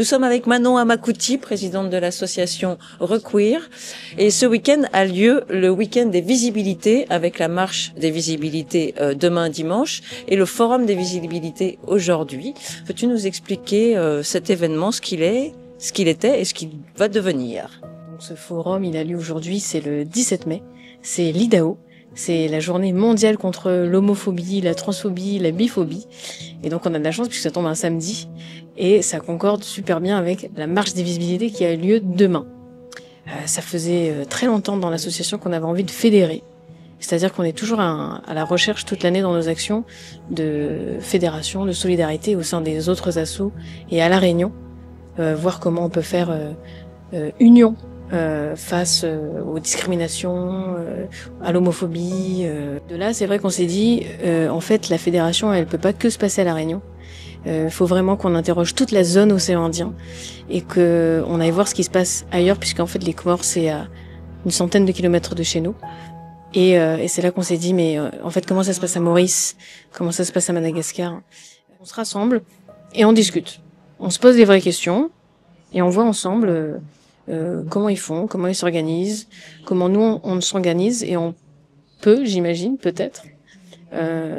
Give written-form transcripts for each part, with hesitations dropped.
Nous sommes avec Manon Amakouti, présidente de l'association Requeer. Et ce week-end a lieu le week-end des visibilités avec la marche des visibilités demain dimanche et le forum des visibilités aujourd'hui. Peux-tu nous expliquer cet événement, ce qu'il est, ce qu'il était et ce qu'il va devenir? Donc, ce forum, il a lieu aujourd'hui, c'est le 17 mai. C'est l'IDAO. C'est la journée mondiale contre l'homophobie, la transphobie, la biphobie. Et donc on a de la chance puisque ça tombe un samedi. Et ça concorde super bien avec la marche des visibilités qui a lieu demain. Ça faisait très longtemps dans l'association qu'on avait envie de fédérer. C'est-à-dire qu'on est toujours à la recherche toute l'année dans nos actions de fédération, de solidarité au sein des autres assos et à La Réunion. Voir comment on peut faire union face aux discriminations, à l'homophobie. De là, c'est vrai qu'on s'est dit, en fait, la fédération, elle peut pas que se passer à La Réunion. Faut vraiment qu'on interroge toute la zone océan Indien et que on aille voir ce qui se passe ailleurs, puisqu'en fait, les Comores, c'est à une centaine de kilomètres de chez nous. Et c'est là qu'on s'est dit, mais en fait, comment ça se passe à Maurice? Comment ça se passe à Madagascar? On se rassemble et on discute. On se pose des vraies questions et on voit ensemble comment ils font, comment ils s'organisent, comment nous on s'organise et on peut, j'imagine, peut-être,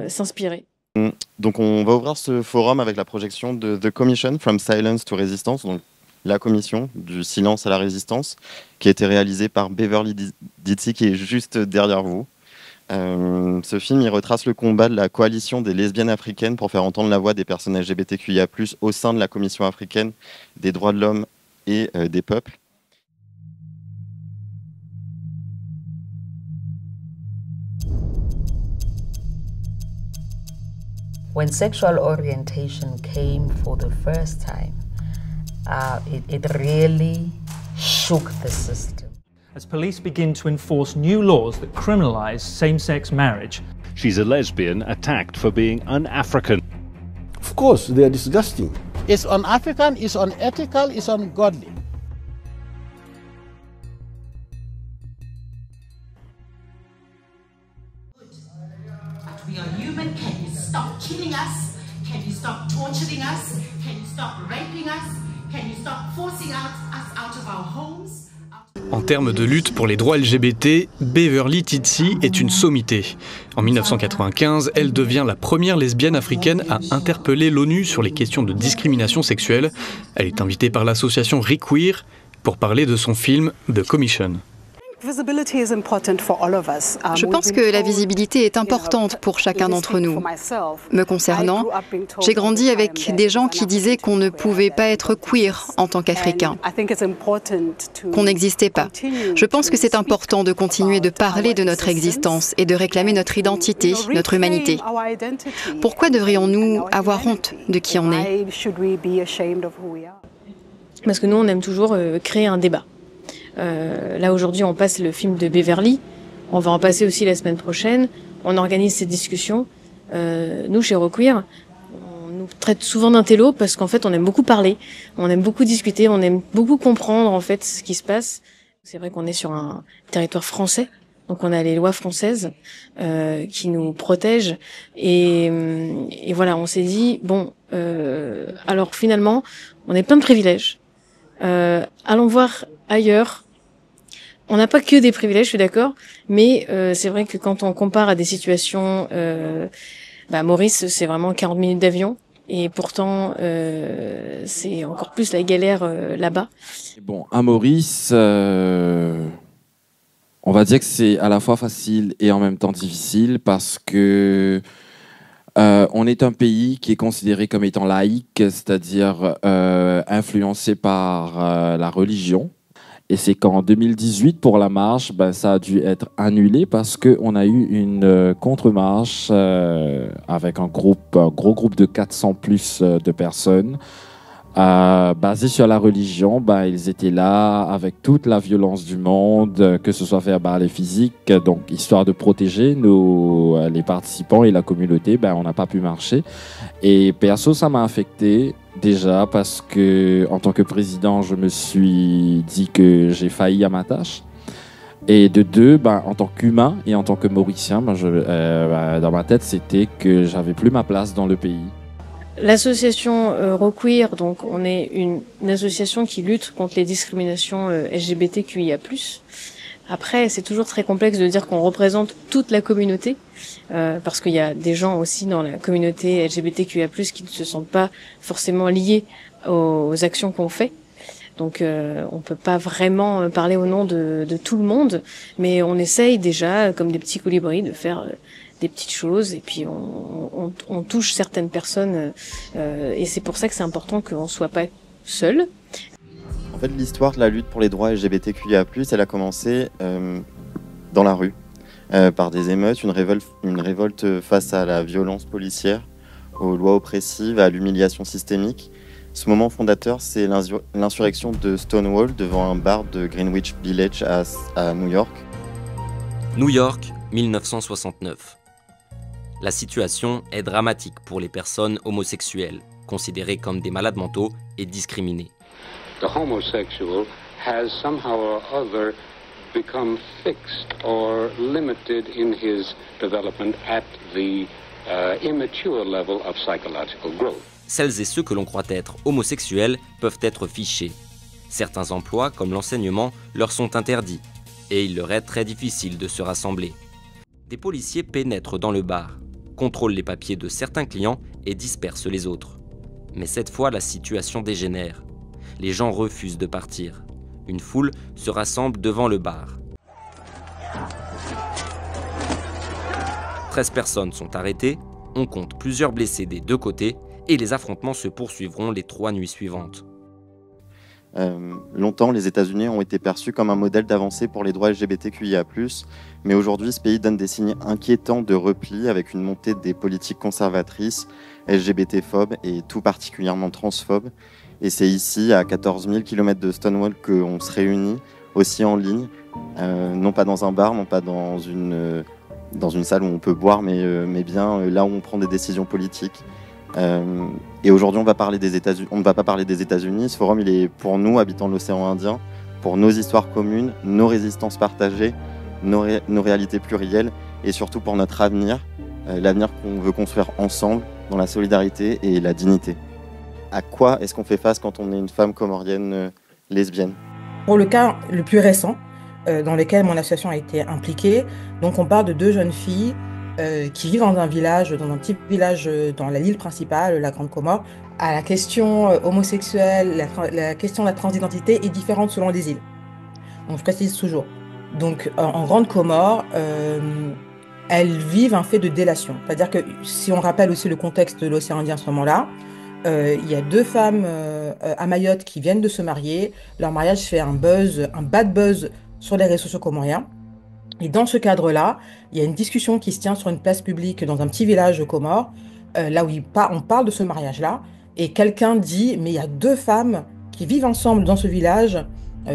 s'inspirer. Donc on va ouvrir ce forum avec la projection de The Commission From Silence to Resistance, donc la commission du silence à la résistance, qui a été réalisée par Beverly Ditsy, qui est juste derrière vous. Ce film, il retrace le combat de la coalition des lesbiennes africaines pour faire entendre la voix des personnes LGBTQIA+, au sein de la Commission africaine des droits de l'homme et des peuples. When sexual orientation came for the first time, it really shook the system. As police begin to enforce new laws that criminalize same-sex marriage. She's a lesbian attacked for being un-African. Of course, they are disgusting. It's un-African, it's unethical, it's ungodly. But we are human. Can you stop killing us? Can you stop torturing us? Can you stop raping us? Can you stop forcing us out of our homes? En termes de lutte pour les droits LGBT, Beverly Ditsy est une sommité. En 1995, elle devient la première lesbienne africaine à interpeller l'ONU sur les questions de discrimination sexuelle. Elle est invitée par l'association Requeer pour parler de son film The Commission. Je pense que la visibilité est importante pour chacun d'entre nous. Me concernant, j'ai grandi avec des gens qui disaient qu'on ne pouvait pas être queer en tant qu'Africain, qu'on n'existait pas. Je pense que c'est important de continuer de parler de notre existence et de réclamer notre identité, notre humanité. Pourquoi devrions-nous avoir honte de qui on est? Parce que nous, on aime toujours créer un débat. Là aujourd'hui on passe le film de Beverly, on va en passer aussi la semaine prochaine, on organise ces discussions. Nous chez Requeer, on nous traite souvent d'intello parce qu'en fait on aime beaucoup parler, on aime beaucoup discuter, on aime beaucoup comprendre en fait ce qui se passe. C'est vrai qu'on est sur un territoire français, donc on a les lois françaises qui nous protègent et voilà, on s'est dit bon alors finalement on est plein de privilèges, allons voir ailleurs. On n'a pas que des privilèges, je suis d'accord, mais c'est vrai que quand on compare à des situations, Maurice, c'est vraiment 40 minutes d'avion, et pourtant c'est encore plus la galère là-bas. Bon, à Maurice, on va dire que c'est à la fois facile et en même temps difficile parce que on est un pays qui est considéré comme étant laïque, c'est-à-dire influencé par la religion. Et c'est qu'en 2018, pour la marche, ça a dû être annulé parce qu'on a eu une contre-marche avec un gros groupe de 400 plus de personnes basé sur la religion. Ils étaient là avec toute la violence du monde, que ce soit verbale et physique, donc histoire de protéger les participants et la communauté. On n'a pas pu marcher. Et perso, ça m'a affecté. Déjà parce que, en tant que président, je me suis dit que j'ai failli à ma tâche. Et de deux, en tant qu'humain et en tant que Mauricien, dans ma tête, c'était que j'avais plus ma place dans le pays. L'association Requeer, donc on est une association qui lutte contre les discriminations LGBTQIA+. Après, c'est toujours très complexe de dire qu'on représente toute la communauté, parce qu'il y a des gens aussi dans la communauté LGBTQIA+, qui ne se sentent pas forcément liés aux actions qu'on fait. Donc on peut pas vraiment parler au nom de tout le monde, mais on essaye déjà, comme des petits colibris, de faire des petites choses, et puis on touche certaines personnes, et c'est pour ça que c'est important qu'on soit pas seul. En fait, l'histoire de la lutte pour les droits LGBTQIA+, elle a commencé dans la rue, par des émeutes, une révolte face à la violence policière, aux lois oppressives, à l'humiliation systémique. Ce moment fondateur, c'est l'insurrection de Stonewall devant un bar de Greenwich Village à New York. New York, 1969. La situation est dramatique pour les personnes homosexuelles, considérées comme des malades mentaux et discriminées. The homosexual has somehow or other become fixed or limited in his development at the immature level of psychological growth. Celles et ceux que l'on croit être homosexuels peuvent être fichés. Certains emplois, comme l'enseignement, leur sont interdits, et il leur est très difficile de se rassembler. Des policiers pénètrent dans le bar, contrôlent les papiers de certains clients et dispersent les autres. Mais cette fois, la situation dégénère. Les gens refusent de partir. Une foule se rassemble devant le bar. 13 personnes sont arrêtées, on compte plusieurs blessés des deux côtés, et les affrontements se poursuivront les 3 nuits suivantes. Longtemps, les États-Unis ont été perçus comme un modèle d'avancée pour les droits LGBTQIA+, mais aujourd'hui, ce pays donne des signes inquiétants de repli avec une montée des politiques conservatrices, LGBT-phobes et tout particulièrement transphobes. Et c'est ici, à 14 000 km de Stonewall, qu'on se réunit, aussi en ligne, non pas dans un bar, non pas dans une salle où on peut boire, mais bien là où on prend des décisions politiques. Et aujourd'hui, on va parler des États-Unis. On ne va pas parler des États-Unis. Ce forum, il est pour nous, habitants de l'océan Indien, pour nos histoires communes, nos résistances partagées, nos réalités plurielles, et surtout pour notre avenir, l'avenir qu'on veut construire ensemble, dans la solidarité et la dignité. À quoi est-ce qu'on fait face quand on est une femme comorienne lesbienne? Pour le cas le plus récent, dans lequel mon association a été impliquée, donc on parle de 2 jeunes filles qui vivent dans un petit village dans l'île principale, la Grande Comore. À la question homosexuelle, la question de la transidentité est différente selon les îles. Donc je précise toujours. Donc en Grande Comore, elles vivent un fait de délation. C'est-à-dire que si on rappelle aussi le contexte de l'océan Indien à ce moment-là, il y a 2 femmes à Mayotte qui viennent de se marier. Leur mariage fait un bad buzz sur les réseaux sociaux comoriens. Et dans ce cadre-là, il y a une discussion qui se tient sur une place publique dans un petit village de Comores, là où on parle de ce mariage-là, et quelqu'un dit « mais il y a 2 femmes qui vivent ensemble dans ce village,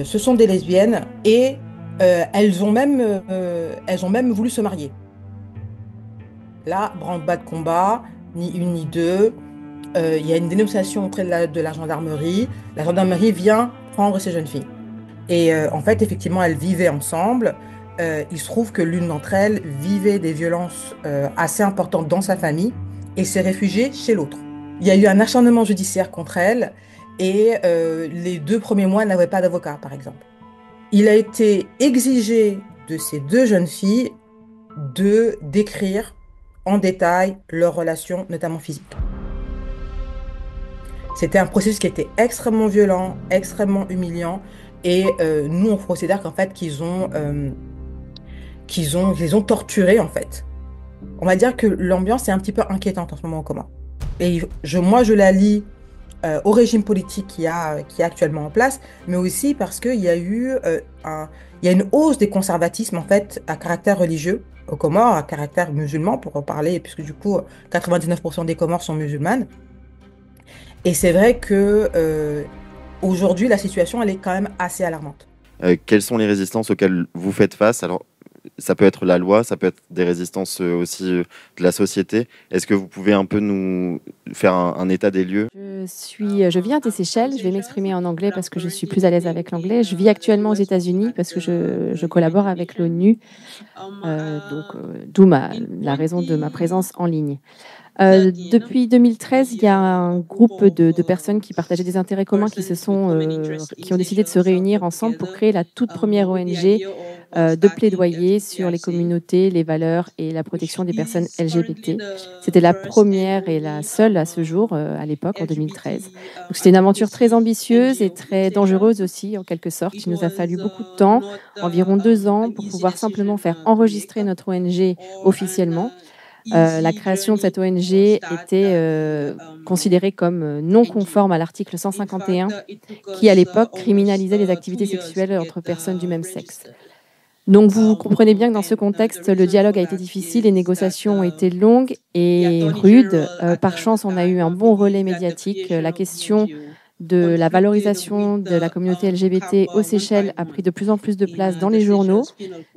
ce sont des lesbiennes, et elles ont même voulu se marier ». Là, branle-bas de combat, ni une ni deux, il y a une dénonciation auprès de la gendarmerie. La gendarmerie vient prendre ces jeunes filles. Et en fait, effectivement, elles vivaient ensemble. Il se trouve que l'une d'entre elles vivait des violences assez importantes dans sa famille et s'est réfugiée chez l'autre. Il y a eu un acharnement judiciaire contre elle et les 2 premiers mois n'avaient pas d'avocat, par exemple. Il a été exigé de ces 2 jeunes filles de décrire en détail leurs relations, notamment physiques. C'était un processus qui était extrêmement violent, extrêmement humiliant, et nous on considère qu'en fait qu'ils les ont torturés en fait. On va dire que l'ambiance est un petit peu inquiétante en ce moment au Comores. Et moi je la lie au régime politique qui est actuellement en place, mais aussi parce qu'il y a eu il y a une hausse des conservatismes en fait à caractère religieux au Comores, à caractère musulman pour en parler, puisque du coup 99% des Comores sont musulmanes. Et c'est vrai que aujourd'hui la situation elle est quand même assez alarmante. Quelles sont les résistances auxquelles vous faites face? Alors, ça peut être la loi, ça peut être des résistances aussi de la société. Est-ce que vous pouvez un peu nous faire un état des lieux? Je je vis des Seychelles. Je vais m'exprimer en anglais parce que je suis plus à l'aise avec l'anglais. Je vis actuellement aux États-Unis parce que je collabore avec l'ONU, d'où la raison de ma présence en ligne. Depuis 2013, il y a un groupe de personnes qui partageaient des intérêts communs qui ont décidé de se réunir ensemble pour créer la toute première ONG de plaidoyer sur les communautés, les valeurs et la protection des personnes LGBT. C'était la première et la seule à ce jour, à l'époque, en 2013. Donc, c'était une aventure très ambitieuse et très dangereuse aussi, en quelque sorte. Il nous a fallu beaucoup de temps, environ 2 ans, pour pouvoir simplement faire enregistrer notre ONG officiellement. La création de cette ONG était considérée comme non conforme à l'article 151 qui, à l'époque, criminalisait les activités sexuelles entre personnes du même sexe. Donc vous comprenez bien que dans ce contexte, le dialogue a été difficile, les négociations ont été longues et rudes. Par chance, on a eu un bon relais médiatique. La question de la valorisation de la communauté LGBT aux Seychelles a pris de plus en plus de place dans les journaux.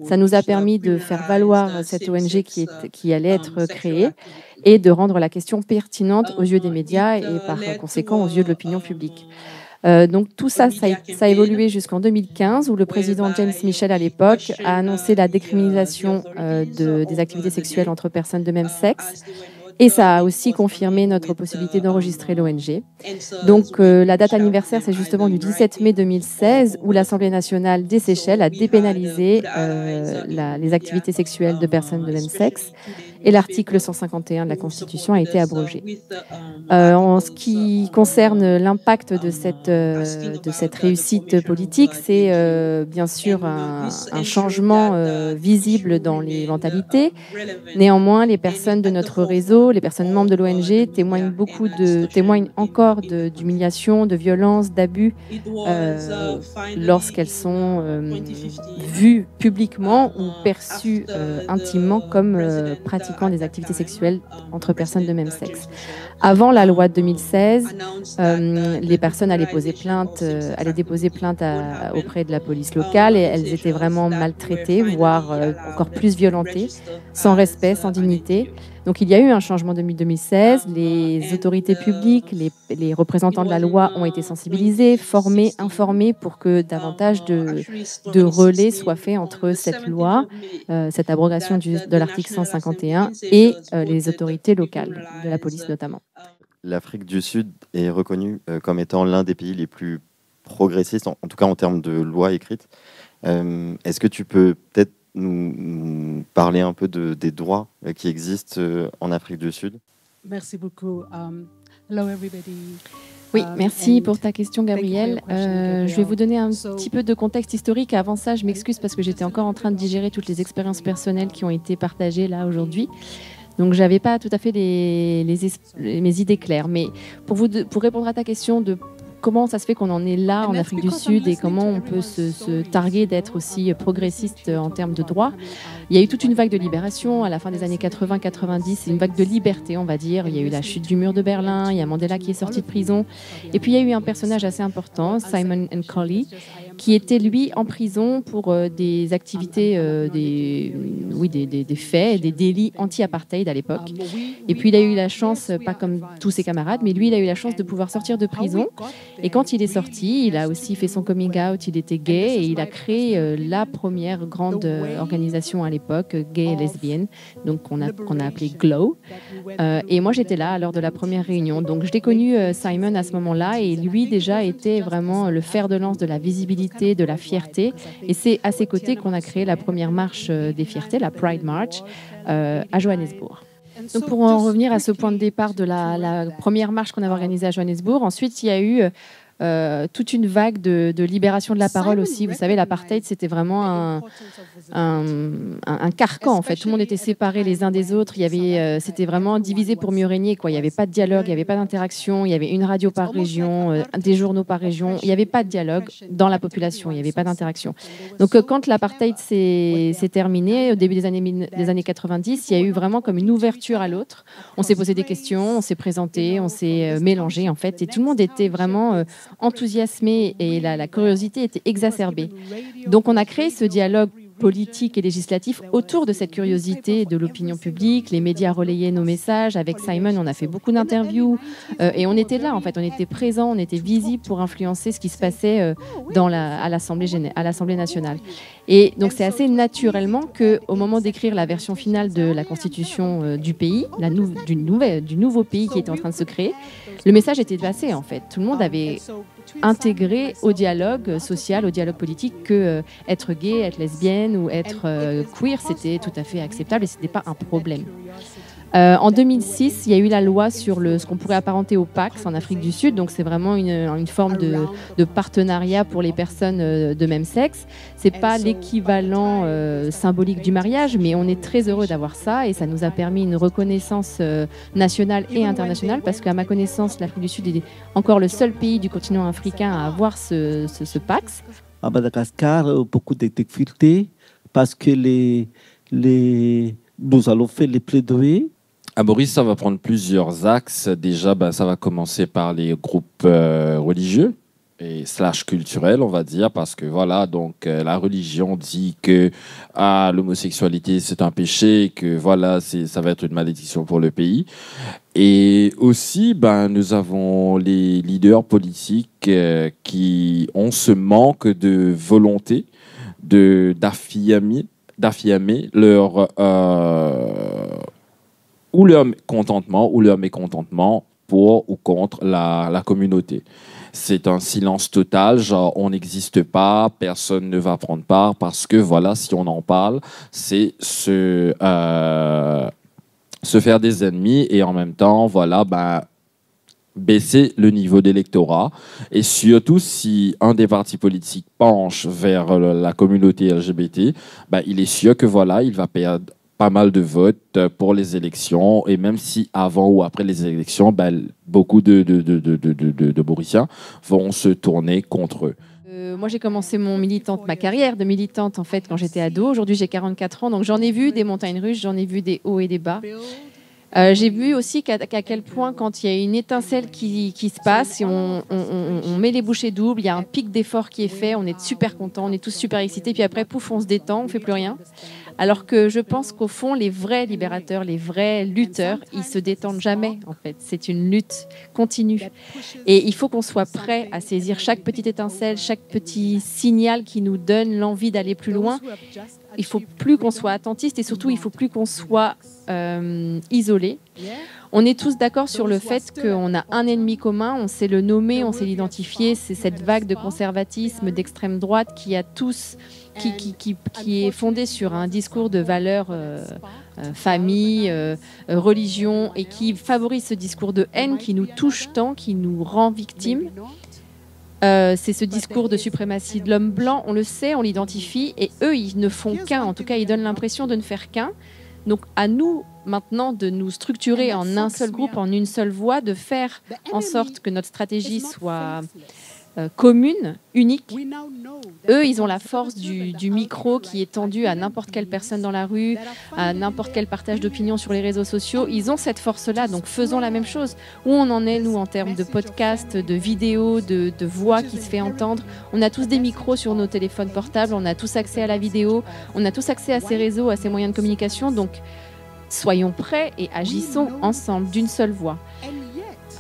Ça nous a permis de faire valoir cette ONG qui allait être créée et de rendre la question pertinente aux yeux des médias et par conséquent aux yeux de l'opinion publique. Donc tout ça a évolué jusqu'en 2015 où le président James Michel à l'époque a annoncé la décriminalisation des activités sexuelles entre personnes de même sexe. Et ça a aussi confirmé notre possibilité d'enregistrer l'ONG. Donc la date anniversaire, c'est justement du 17 mai 2016 où l'Assemblée nationale des Seychelles a dépénalisé les activités sexuelles de personnes de même sexe et l'article 151 de la Constitution a été abrogé. En ce qui concerne l'impact de cette réussite politique, c'est bien sûr un changement visible dans les mentalités. Néanmoins, les personnes de notre réseau, les personnes membres de l'ONG témoignent encore d'humiliation, de violence, d'abus lorsqu'elles sont vues publiquement ou perçues intimement comme pratiquant des activités sexuelles entre personnes de même sexe. Avant la loi de 2016, les personnes allaient déposer plainte auprès de la police locale et elles étaient vraiment maltraitées, voire encore plus violentées, sans respect, sans dignité. Donc il y a eu un changement depuis 2016. Les autorités publiques, les représentants de la loi ont été sensibilisés, formés, informés pour que davantage de relais soient faits entre cette loi, cette abrogation de l'article 151 et les autorités locales, de la police notamment. L'Afrique du Sud est reconnue comme étant l'un des pays les plus progressistes, en tout cas en termes de lois écrites. Est-ce que tu peux peut-être nous parler un peu des droits qui existent en Afrique du Sud? Merci beaucoup. Hello everybody. Oui, merci pour ta question, Gabrielle. Je vais vous donner un petit peu de contexte historique. Avant ça, je m'excuse parce que j'étais encore en train de digérer toutes les expériences personnelles qui ont été partagées là aujourd'hui. Donc, je n'avais pas tout à fait mes idées claires. Mais pour répondre à ta question de comment ça se fait qu'on en est là en Afrique du Sud et comment on peut se targuer d'être aussi progressiste en termes de droits. Il y a eu toute une vague de libération à la fin des années 80-90, c'est une vague de liberté, on va dire. Il y a eu la chute du mur de Berlin, il y a Mandela qui est sorti de prison. Et puis il y a eu un personnage assez important, Simon Nkoli, qui était lui en prison pour des activités, des faits, des délits anti-apartheid à l'époque. Et puis il a eu la chance, pas comme tous ses camarades, mais lui il a eu la chance de pouvoir sortir de prison. Et quand il est sorti, il a aussi fait son coming out, il était gay et il a créé la première grande organisation à l'époque, gay et lesbienne, donc qu'on a appelé GLOW. Et moi j'étais là lors de la première réunion. Donc je l'ai connu Simon à ce moment-là et lui déjà était vraiment le fer de lance de la visibilité, de la fierté. Et c'est à ses côtés qu'on a créé la première marche des fiertés, la Pride March, à Johannesburg. Donc pour en revenir à ce point de départ de la première marche qu'on avait organisée à Johannesburg, ensuite il y a eu toute une vague de libération de la parole aussi. Vous savez, l'apartheid, c'était vraiment un carcan, en fait. Tout le monde était séparé les uns des autres. C'était vraiment divisé pour mieux régner, quoi. Il n'y avait pas de dialogue, il n'y avait pas d'interaction, il y avait une radio par région, des journaux par région. Il n'y avait pas de dialogue dans la population, il n'y avait pas d'interaction. Donc quand l'apartheid s'est terminé, au début des années 90, il y a eu vraiment comme une ouverture à l'autre. On s'est posé des questions, on s'est présenté, on s'est mélangé, en fait. Et tout le monde était vraiment enthousiasmé et la curiosité était exacerbée. Donc on a créé ce dialogue politiques et législatifs autour de cette curiosité de l'opinion publique. Les médias relayaient nos messages. Avec Simon, on a fait beaucoup d'interviews et on était là, en fait. On était présents, on était visibles pour influencer ce qui se passait à l'Assemblée nationale. Et donc, c'est assez naturellement qu'au moment d'écrire la version finale de la constitution du pays, du nouveau pays qui était en train de se créer, le message était passé, en fait. Tout le monde avait intégré au dialogue social, au dialogue politique, que être gay, être lesbienne ou être queer, c'était tout à fait acceptable et ce n'était pas un problème. En 2006, il y a eu la loi sur ce qu'on pourrait apparenter au Pax en Afrique du Sud. Donc, c'est vraiment une forme de partenariat pour les personnes de même sexe. Ce n'est pas l'équivalent symbolique du mariage, mais on est très heureux d'avoir ça et ça nous a permis une reconnaissance nationale et internationale parce qu'à ma connaissance, l'Afrique du Sud est encore le seul pays du continent africain à avoir ce Pax. À Madagascar, beaucoup de difficultés parce que nous allons faire les plaidoyers. À Maurice, ça va prendre plusieurs axes. Déjà, ça va commencer par les groupes religieux et / culturels, on va dire, parce que voilà, donc la religion dit que l'homosexualité c'est un péché, et que voilà, ça va être une malédiction pour le pays. Et aussi, nous avons les leaders politiques qui ont ce manque de volonté d'affirmer leur contentement ou leur mécontentement pour ou contre la communauté. C'est un silence total, genre on n'existe pas, personne ne va prendre part parce que voilà, si on en parle, c'est se faire des ennemis et en même temps, voilà, baisser le niveau d'électorat. Et surtout, si un des partis politiques penche vers la communauté LGBT, il est sûr que voilà, il va perdre pas mal de votes pour les élections. Et même si avant ou après les élections, beaucoup de Mauriciens vont se tourner contre eux. Moi, j'ai commencé ma carrière de militante en fait quand j'étais ado. Aujourd'hui, j'ai 44 ans, donc j'en ai vu des montagnes russes, j'en ai vu des hauts et des bas. J'ai vu aussi qu'à quel point, quand il y a une étincelle qui se passe, et on met les bouchées doubles, il y a un pic d'effort qui est fait, on est super contents, on est tous super excités, puis après, pouf, on se détend, on fait plus rien. Alors que je pense qu'au fond, les vrais libérateurs, les vrais lutteurs, ils se détendent jamais, en fait. C'est une lutte continue. Et il faut qu'on soit prêt à saisir chaque petite étincelle, chaque petit signal qui nous donne l'envie d'aller plus loin. Il faut plus qu'on soit attentiste et surtout, il faut plus qu'on soit isolé. On est tous d'accord sur le fait qu'on a un ennemi commun, on sait le nommer, on sait l'identifier. C'est cette vague de conservatisme, d'extrême droite qui est fondée sur un discours de valeurs famille, religion, et qui favorise ce discours de haine qui nous touche tant, qui nous rend victimes. C'est ce discours de suprématie de l'homme blanc, on le sait, on l'identifie, et eux, ils ne font qu'un, en tout cas, ils donnent l'impression de ne faire qu'un. Donc, à nous, maintenant, de nous structurer en un seul groupe, en une seule voie, de faire en sorte que notre stratégie soit commune, unique. Eux, ils ont la force du micro qui est tendu à n'importe quelle personne dans la rue, à n'importe quel partage d'opinion sur les réseaux sociaux. Ils ont cette force-là, donc faisons la même chose. Où on en est, nous, en termes de podcasts, de vidéos, de voix qui se fait entendre. On a tous des micros sur nos téléphones portables, on a tous accès à la vidéo, on a tous accès à ces réseaux, à ces moyens de communication. Donc, soyons prêts et agissons ensemble, d'une seule voix.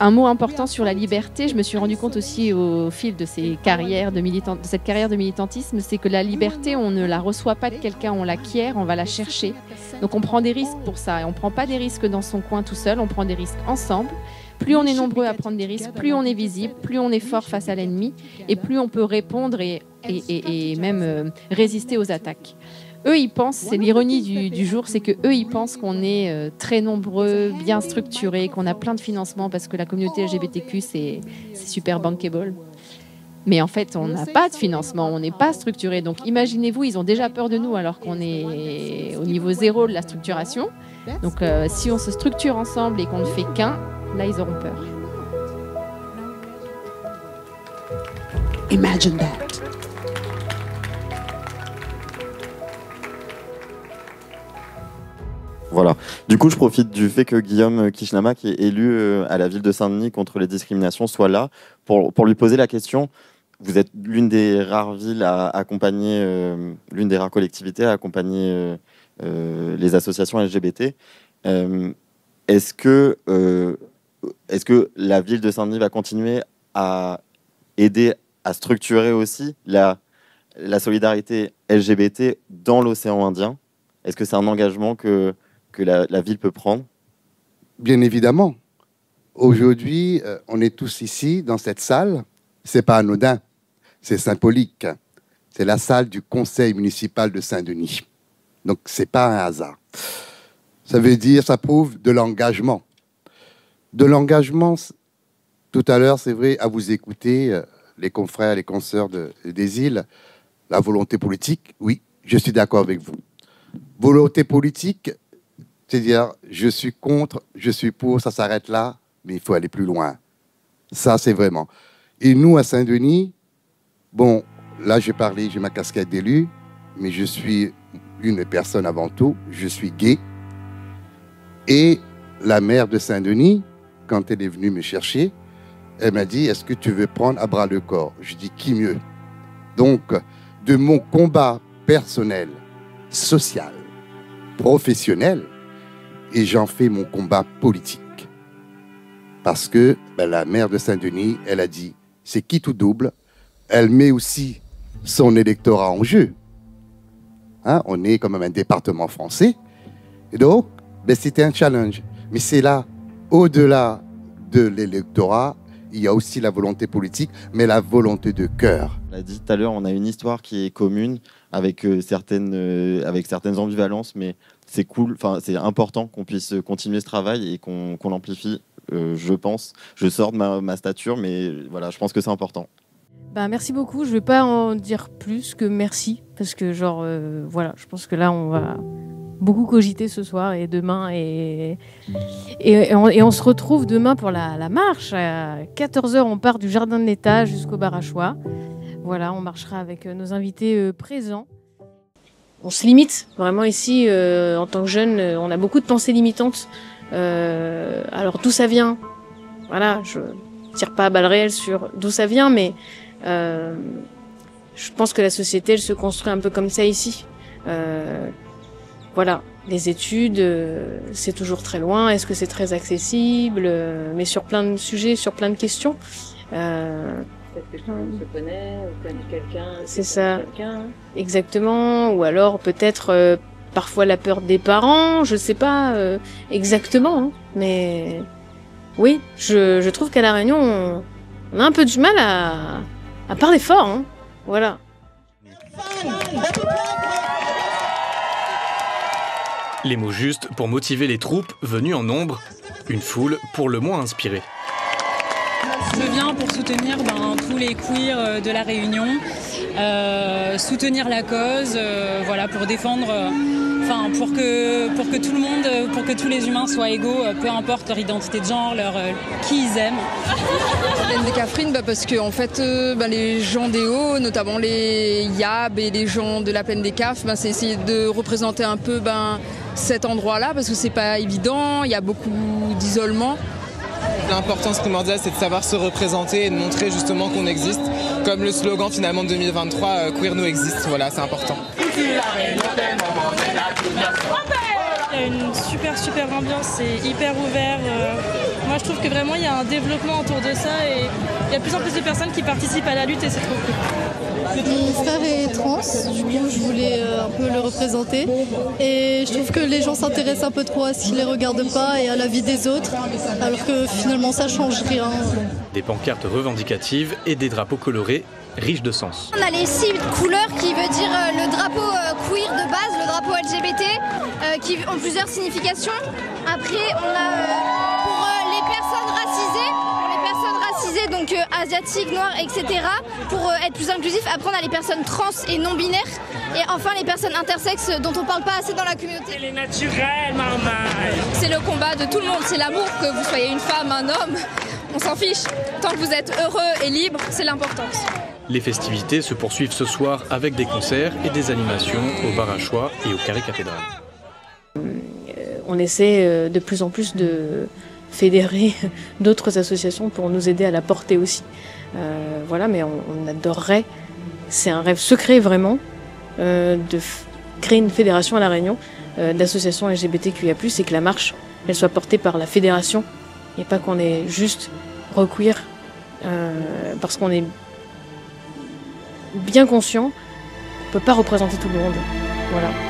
Un mot important sur la liberté, je me suis rendu compte aussi au fil de cette carrière de militantisme, c'est que la liberté, on ne la reçoit pas de quelqu'un, on l'acquiert, on va la chercher. Donc on prend des risques pour ça. Et on ne prend pas des risques dans son coin tout seul, on prend des risques ensemble. Plus on est nombreux à prendre des risques, plus on est visible, plus on est fort face à l'ennemi, et plus on peut répondre et même résister aux attaques. Eux, ils pensent, c'est l'ironie du jour, c'est qu'eux, ils pensent qu'on est très nombreux, bien structurés, qu'on a plein de financements parce que la communauté LGBTQ, c'est super bankable. Mais en fait, on n'a pas de financement, on n'est pas structuré. Donc imaginez-vous, ils ont déjà peur de nous alors qu'on est au niveau zéro de la structuration. Donc si on se structure ensemble et qu'on ne fait qu'un, là, ils auront peur. Imagine that. Voilà. Du coup, je profite du fait que Guillaume Kishnama, qui est élu à la ville de Saint-Denis contre les discriminations, soit là pour lui poser la question. vous êtes l'une des rares villes à accompagner, l'une des rares collectivités à accompagner les associations LGBT. Est-ce que la ville de Saint-Denis va continuer à aider à structurer aussi la solidarité LGBT dans l'océan Indien? Est-ce que c'est un engagement que la ville peut prendre? Bien évidemment. Aujourd'hui, on est tous ici, dans cette salle. C'est pas anodin, c'est symbolique. C'est la salle du conseil municipal de Saint-Denis. Donc, c'est pas un hasard. Ça veut dire, ça prouve de l'engagement. De l'engagement, tout à l'heure, c'est vrai, à vous écouter, les confrères, les consoeurs des îles, la volonté politique, oui, je suis d'accord avec vous. Volonté politique, c'est-à-dire, je suis contre, je suis pour, ça s'arrête là, mais il faut aller plus loin. Ça, c'est vraiment. Et nous, à Saint-Denis, bon, là, j'ai parlé, j'ai ma casquette d'élu, mais je suis une personne avant tout, je suis gay. Et la maire de Saint-Denis, quand elle est venue me chercher, elle m'a dit, est-ce que tu veux prendre à bras le corps? Je dis, qui mieux? Donc, de mon combat personnel, social, professionnel, et j'en fais mon combat politique. Parce que la maire de Saint-Denis, elle a dit, c'est qui tout double. Elle met aussi son électorat en jeu. Hein, on est quand même un département français. Et donc, c'était un challenge. Mais c'est là, au-delà de l'électorat, il y a aussi la volonté politique, mais la volonté de cœur. On l'a dit tout à l'heure, on a une histoire qui est commune avec certaines ambivalences, mais c'est cool, c'est important qu'on puisse continuer ce travail et qu'on l'amplifie, je pense. Je sors de ma stature, mais voilà, je pense que c'est important. Merci beaucoup, je ne vais pas en dire plus que merci, parce que voilà, je pense que là, on va beaucoup cogiter ce soir et demain, et on se retrouve demain pour la marche. À 14h, on part du Jardin de l'État jusqu'au Barachois. Voilà, on marchera avec nos invités présents. On se limite, vraiment ici, en tant que jeune, on a beaucoup de pensées limitantes. Alors d'où ça vient? Voilà, je tire pas à balles réelles sur d'où ça vient, mais je pense que la société, elle se construit un peu comme ça ici. Voilà, les études, c'est toujours très loin. Est-ce que c'est très accessible? Mais sur plein de sujets, sur plein de questions. Peut-être que tout le monde se connaît, ou connaît quelqu'un. C'est ça, exactement. Ou alors peut-être parfois la peur des parents, je sais pas exactement. Hein. Mais oui, je trouve qu'à La Réunion, on a un peu du mal à parler fort. Hein. Voilà. Les mots justes pour motiver les troupes venues en nombre, une foule pour le moins inspirée. Je viens pour soutenir tous les queers de La Réunion, soutenir la cause, voilà, pour défendre, pour que tout le monde, pour que tous les humains soient égaux, peu importe leur identité de genre, qui ils aiment. La plaine des Kaffrines, parce que en fait, les gens des Hauts, notamment les Yab et les gens de la plaine des Caf, c'est essayer de représenter un peu cet endroit-là, parce que c'est pas évident, il y a beaucoup d'isolement. L'importance primordiale, c'est de savoir se représenter et de montrer justement qu'on existe. Comme le slogan finalement de 2023, Queer nous existe, voilà, c'est important. Il y a une super ambiance, c'est hyper ouvert. Moi je trouve que vraiment il y a un développement autour de ça et il y a de plus en plus de personnes qui participent à la lutte et c'est trop cool. Mon frère est trans, du coup je voulais un peu le représenter et je trouve que les gens s'intéressent un peu trop à ce qui les regarde pas et à la vie des autres, alors que finalement ça change rien. Des pancartes revendicatives et des drapeaux colorés riches de sens. On a les 6 couleurs qui veut dire le drapeau queer de base, le drapeau LGBT, qui ont plusieurs significations. Après on a pour les personnes racisées, donc asiatiques, noirs, etc. Pour être plus inclusif. Après on a les personnes trans et non binaires. Et enfin les personnes intersexes dont on parle pas assez dans la communauté. Elle est naturelle, maman. C'est le combat de tout le monde, c'est l'amour, que vous soyez une femme, un homme. On s'en fiche. Tant que vous êtes heureux et libre, c'est l'importance. Les festivités se poursuivent ce soir avec des concerts et des animations au Barachois et au Carré Cathédrale. On essaie de plus en plus de fédérer d'autres associations pour nous aider à la porter aussi. Voilà, mais on adorerait, c'est un rêve secret vraiment, de créer une fédération à La Réunion d'associations LGBTQIA+, et que la marche, elle soit portée par la fédération, et pas qu'on est juste requeer, parce qu'on est bien conscient, on peut pas représenter tout le monde. Voilà.